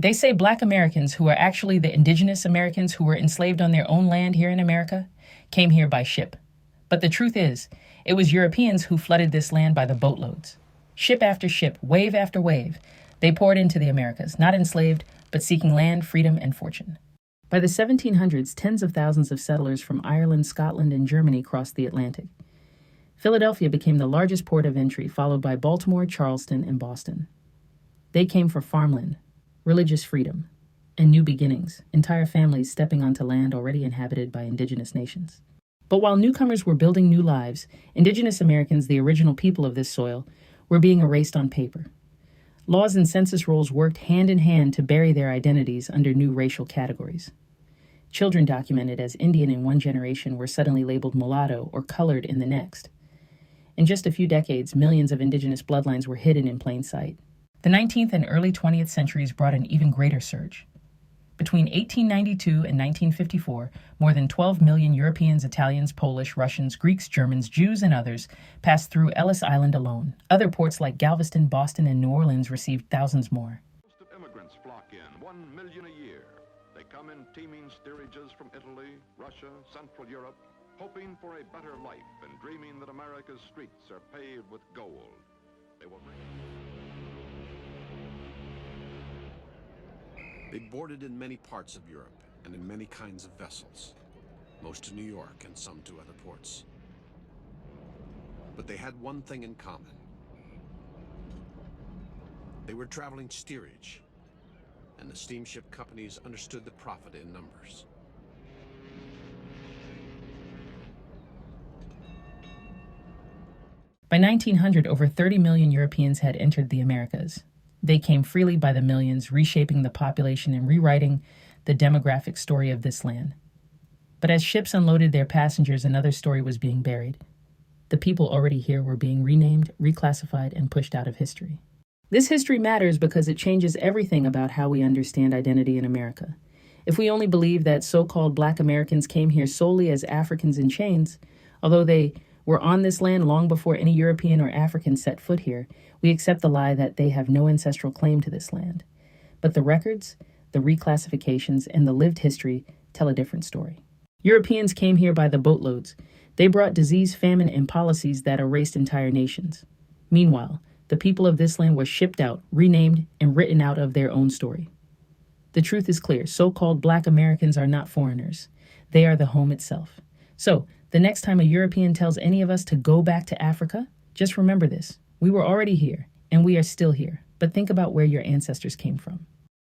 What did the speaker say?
They say Black Americans, who are actually the Indigenous Americans who were enslaved on their own land here in America, came here by ship. But the truth is, it was Europeans who flooded this land by the boatloads. Ship after ship, wave after wave, they poured into the Americas, not enslaved, but seeking land, freedom, and fortune. By the 1700s, tens of thousands of settlers from Ireland, Scotland, and Germany crossed the Atlantic. Philadelphia became the largest port of entry, followed by Baltimore, Charleston, and Boston. They came for farmland, religious freedom, and new beginnings, entire families stepping onto land already inhabited by indigenous nations. But while newcomers were building new lives, Indigenous Americans, the original people of this soil, were being erased on paper. Laws and census rolls worked hand in hand to bury their identities under new racial categories. Children documented as Indian in one generation were suddenly labeled mulatto or colored in the next. In just a few decades, millions of indigenous bloodlines were hidden in plain sight. The 19th and early 20th centuries brought an even greater surge. Between 1892 and 1954, more than 12 million Europeans, Italians, Polish, Russians, Greeks, Germans, Jews, and others passed through Ellis Island alone. Other ports like Galveston, Boston, and New Orleans received thousands more. Most of immigrants flock in, 1 million a year. They come in teeming steerages from Italy, Russia, Central Europe, hoping for a better life and dreaming that America's streets are paved with gold. They will They boarded in many parts of Europe and in many kinds of vessels, most to New York and some to other ports. But they had one thing in common. They were traveling steerage, and the steamship companies understood the profit in numbers. By 1900, over 30 million Europeans had entered the Americas. They came freely by the millions, reshaping the population and rewriting the demographic story of this land. But as ships unloaded their passengers, another story was being buried. The people already here were being renamed, reclassified, and pushed out of history. This history matters because it changes everything about how we understand identity in America. If we only believe that so-called Black Americans came here solely as Africans in chains, although they were on this land long before any European or African set foot here, we accept the lie that they have no ancestral claim to this land. But the records, the reclassifications, and the lived history tell a different story. Europeans came here by the boatloads. They brought disease, famine, and policies that erased entire nations. Meanwhile, the people of this land were shipped out, renamed, and written out of their own story. The truth is clear. So-called Black Americans are not foreigners. They are the home itself. So, the next time a European tells any of us to go back to Africa, just remember this. We were already here, and we are still here. But think about where your ancestors came from.